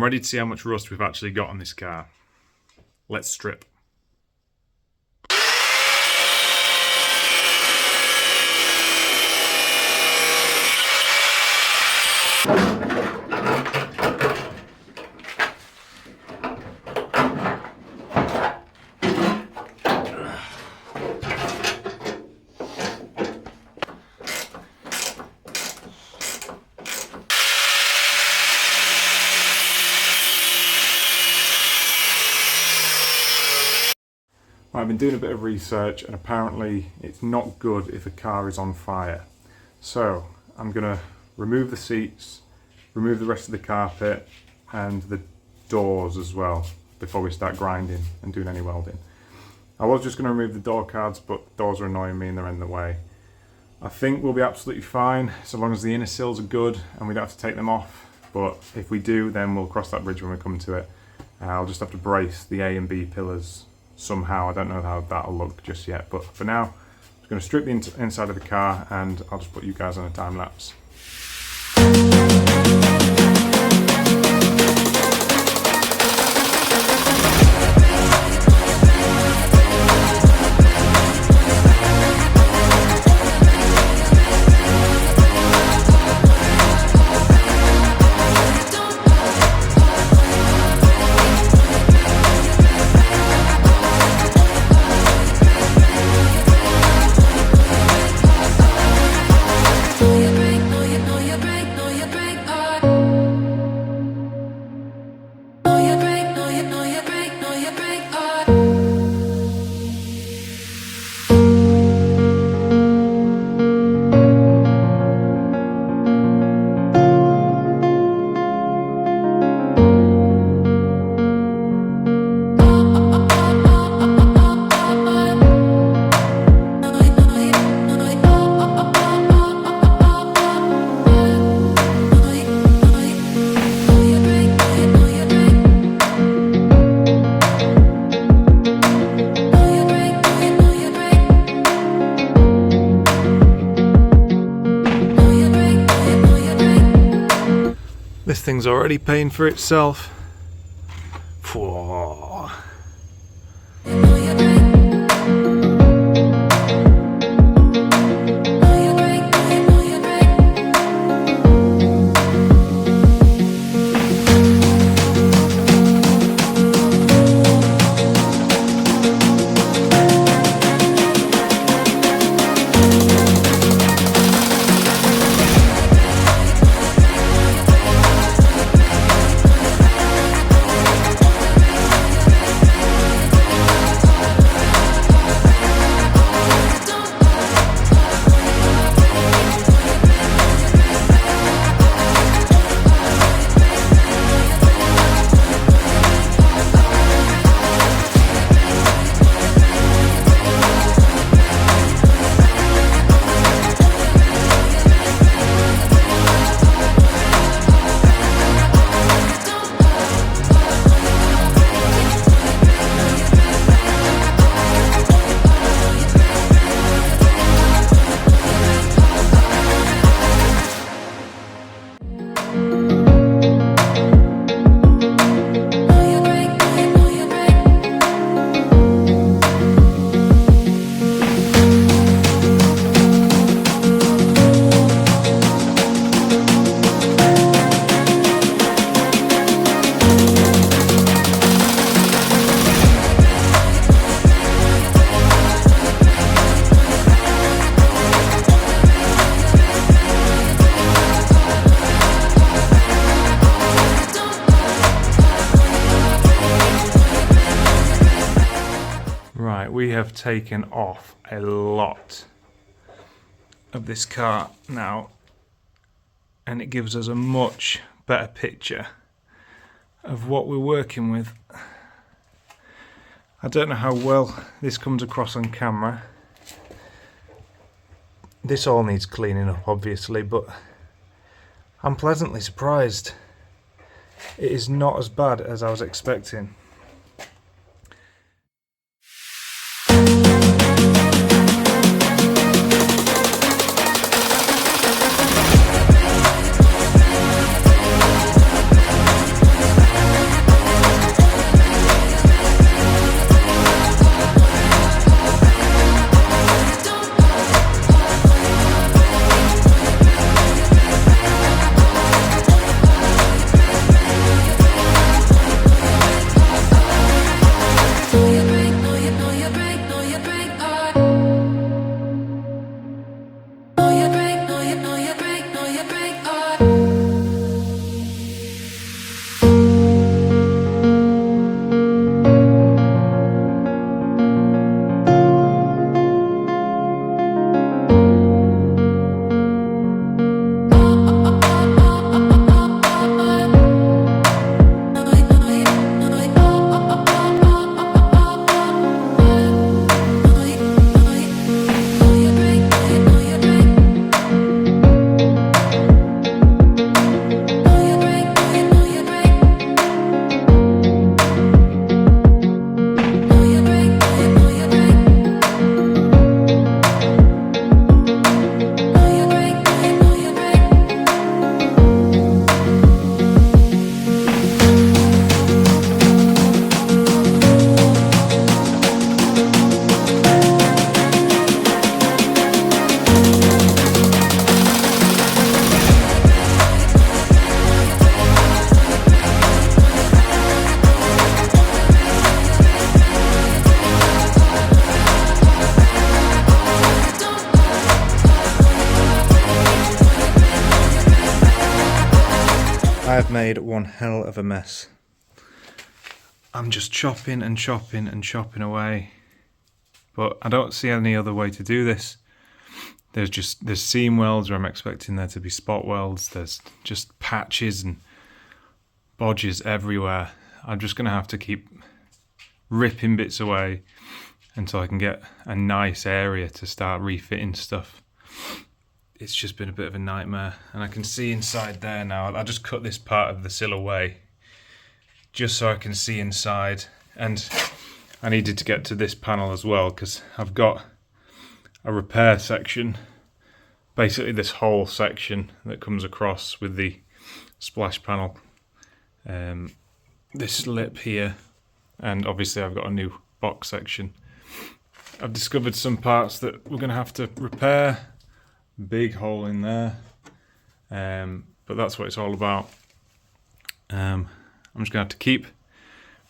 I'm ready to see how much rust we've actually got on this car. Let's strip. I've been doing a bit of research and apparently it's not good if a car is on fire. So I'm going to remove the seats, remove the rest of the carpet and the doors as well before we start grinding and doing any welding. I was just going to remove the door cards, but the doors are annoying me and they're in the way. I think we'll be absolutely fine so long as the inner sills are good and we don't have to take them off, but if we do then we'll cross that bridge when we come to it. I'll just have to brace the A and B pillars somehow. I don't know how that'll look just yet, but for now I'm just going to strip the inside of the car and I'll just put you guys on a time lapse. This thing's already paying for itself. Whoa. We have taken off a lot of this car now, and it gives us a much better picture of what we're working with. I don't know how well this comes across on camera. This all needs cleaning up obviously, but I'm pleasantly surprised. It is not as bad as I was expecting. made one hell of a mess. I'm just chopping and chopping and chopping away, but I don't see any other way to do this. There's seam welds where I'm expecting there to be spot welds. There's just patches and bodges everywhere. I'm just going to have to keep ripping bits away until I can get a nice area to start refitting stuff. It's just been a bit of a nightmare, and I can see inside there now. I'll just cut this part of the sill away just so I can see inside, and I needed to get to this panel as well because I've got a repair section, basically this whole section that comes across with the splash panel, this lip here, and obviously I've got a new box section. I've discovered some parts that we're going to have to repair. Big hole in there, but that's what it's all about. I'm just going to have to keep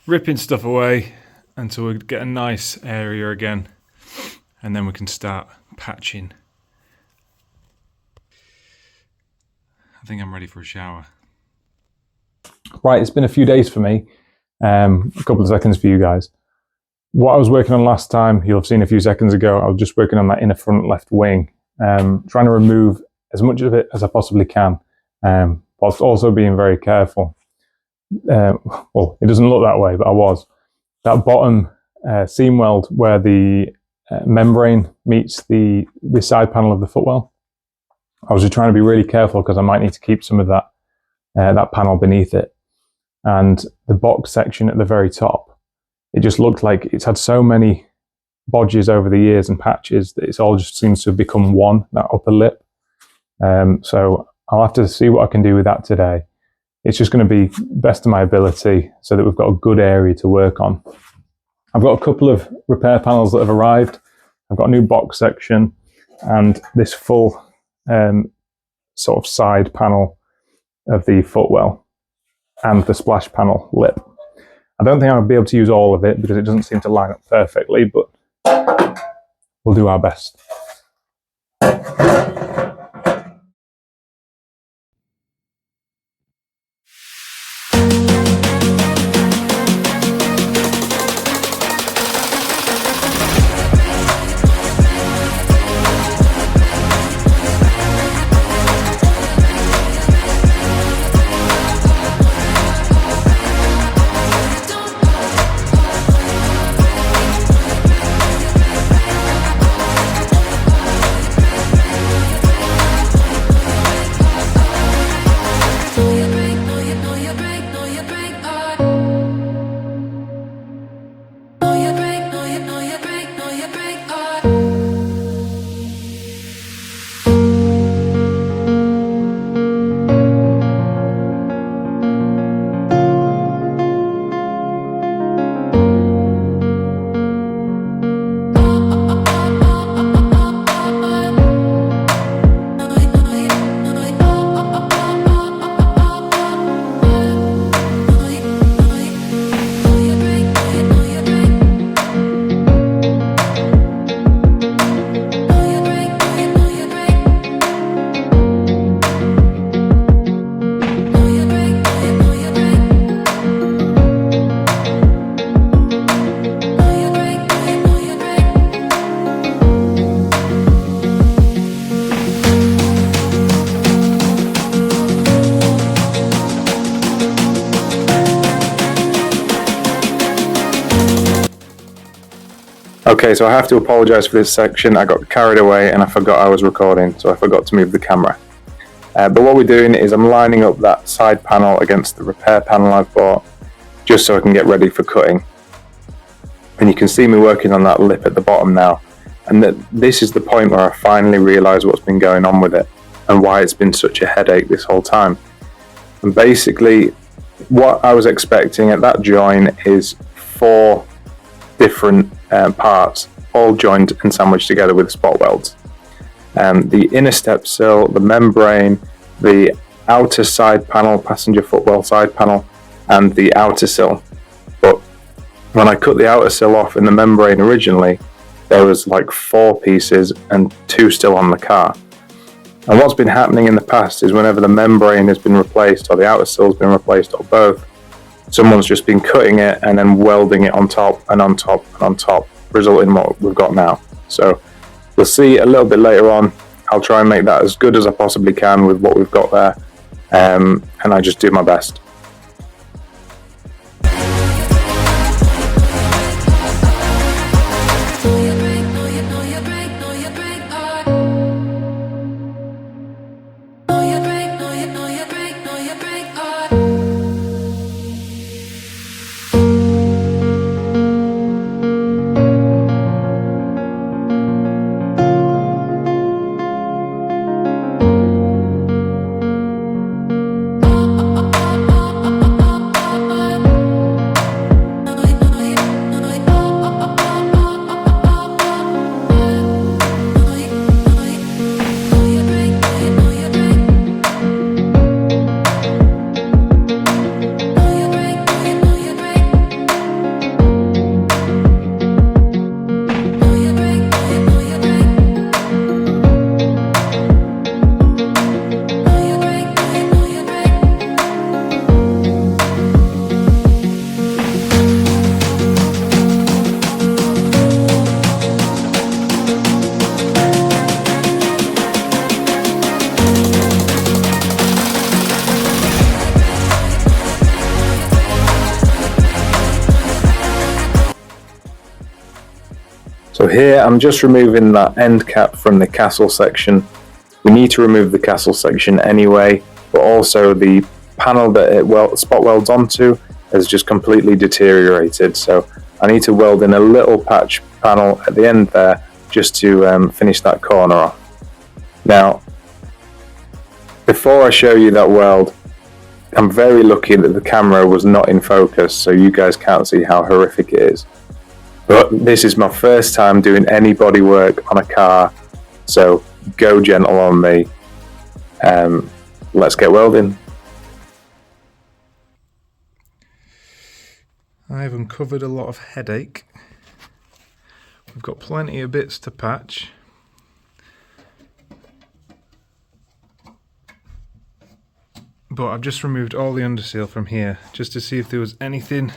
ripping stuff away until we get a nice area again, and then we can start patching. I think I'm ready for a shower. Right, it's been a few days for me, a couple of seconds for you guys. What I was working on last time, you'll have seen a few seconds ago, I was just working on that inner front left wing, trying to remove as much of it as I possibly can, whilst also being very careful. Well, it doesn't look that way, but I was. That bottom seam weld where the membrane meets the side panel of the footwell, I was just trying to be really careful because I might need to keep some of that panel beneath it. And the box section at the very top, it just looked like it's had so many bodges over the years and patches that it's all just seems to have become one, that upper lip. So I'll have to see what I can do with that today. It's just going to be best of my ability so that we've got a good area to work on. I've got a couple of repair panels that have arrived. I've got a new box section and this full sort of side panel of the footwell and the splash panel lip. I don't think I'll be able to use all of it because it doesn't seem to line up perfectly, but we'll do our best. Okay, so I have to apologise for this section. I got carried away and I forgot I was recording, so I forgot to move the camera. But what we're doing is I'm lining up that side panel against the repair panel I've bought, just so I can get ready for cutting. And you can see me working on that lip at the bottom now. And this is the point where I finally realise what's been going on with it and why it's been such a headache this whole time. And basically, what I was expecting at that join is 4 different parts, all joined and sandwiched together with spot welds. The inner step sill, the membrane, the outer side panel, passenger footwell side panel, and the outer sill. But when I cut the outer sill off in the membrane originally, there was like 4 pieces and 2 still on the car. And what's been happening in the past is whenever the membrane has been replaced or the outer sill has been replaced or both, someone's just been cutting it and then welding it on top and on top and on top, resulting in what we've got now. So we'll see a little bit later on. I'll try and make that as good as I possibly can with what we've got there, and I just do my best. So here I'm just removing that end cap from the castle section. We need to remove the castle section anyway, but also the panel that it spot welds onto has just completely deteriorated. So I need to weld in a little patch panel at the end there just to finish that corner off. Now, before I show you that weld, I'm very lucky that the camera was not in focus, so you guys can't see how horrific it is. But this is my first time doing any body work on a car, so go gentle on me. Let's get welding. I've uncovered a lot of headache. We've got plenty of bits to patch. But I've just removed all the underseal from here just to see if there was anything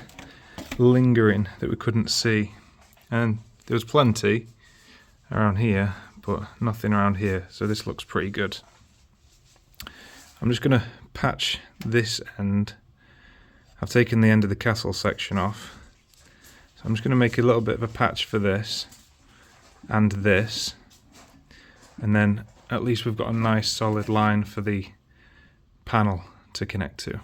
lingering that we couldn't see. And there was plenty around here, but nothing around here, so this looks pretty good. I'm just going to patch this end. I've taken the end of the castle section off, so I'm just going to make a little bit of a patch for this and this, and then at least we've got a nice solid line for the panel to connect to.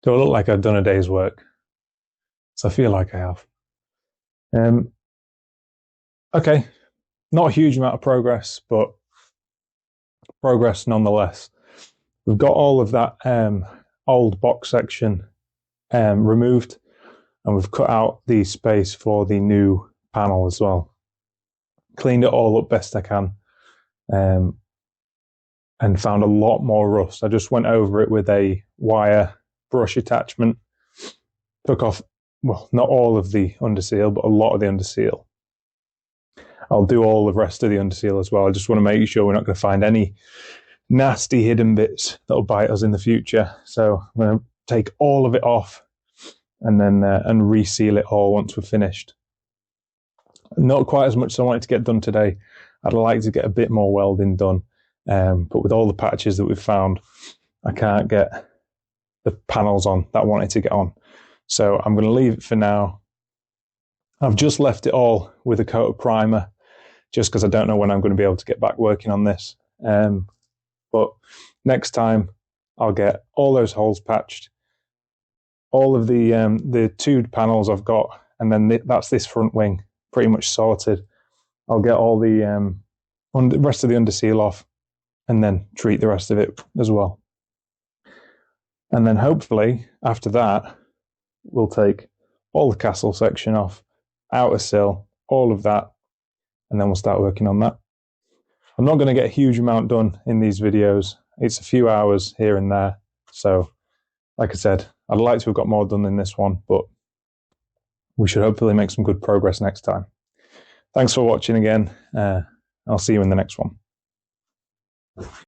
Do I look like I've done a day's work? So I feel like I have. Okay, not a huge amount of progress, but progress nonetheless. We've got all of that old box section removed, and we've cut out the space for the new panel as well. Cleaned it all up best I can, and found a lot more rust. I just went over it with a wire brush attachment, took off, well, not all of the underseal, but a lot of the underseal. I'll do all the rest of the underseal as well. I just want to make sure we're not going to find any nasty hidden bits that'll bite us in the future. So I'm going to take all of it off and then and reseal it all once we're finished. Not quite as much as I wanted to get done today. I'd like to get a bit more welding done, but with all the patches that we've found, I can't get the panels on that I wanted to get on. So I'm going to leave it for now. I've just left it all with a coat of primer, just because I don't know when I'm going to be able to get back working on this. But next time, I'll get all those holes patched, all of the two panels I've got, and then that's this front wing pretty much sorted. I'll get all the rest of the underseal off, and then treat the rest of it as well. And then hopefully after that, we'll take all the castle section off, outer sill, all of that, and then we'll start working on that. I'm not going to get a huge amount done in these videos. It's a few hours here and there. So, like I said, I'd like to have got more done in this one, but we should hopefully make some good progress next time. Thanks for watching again. I'll see you in the next one.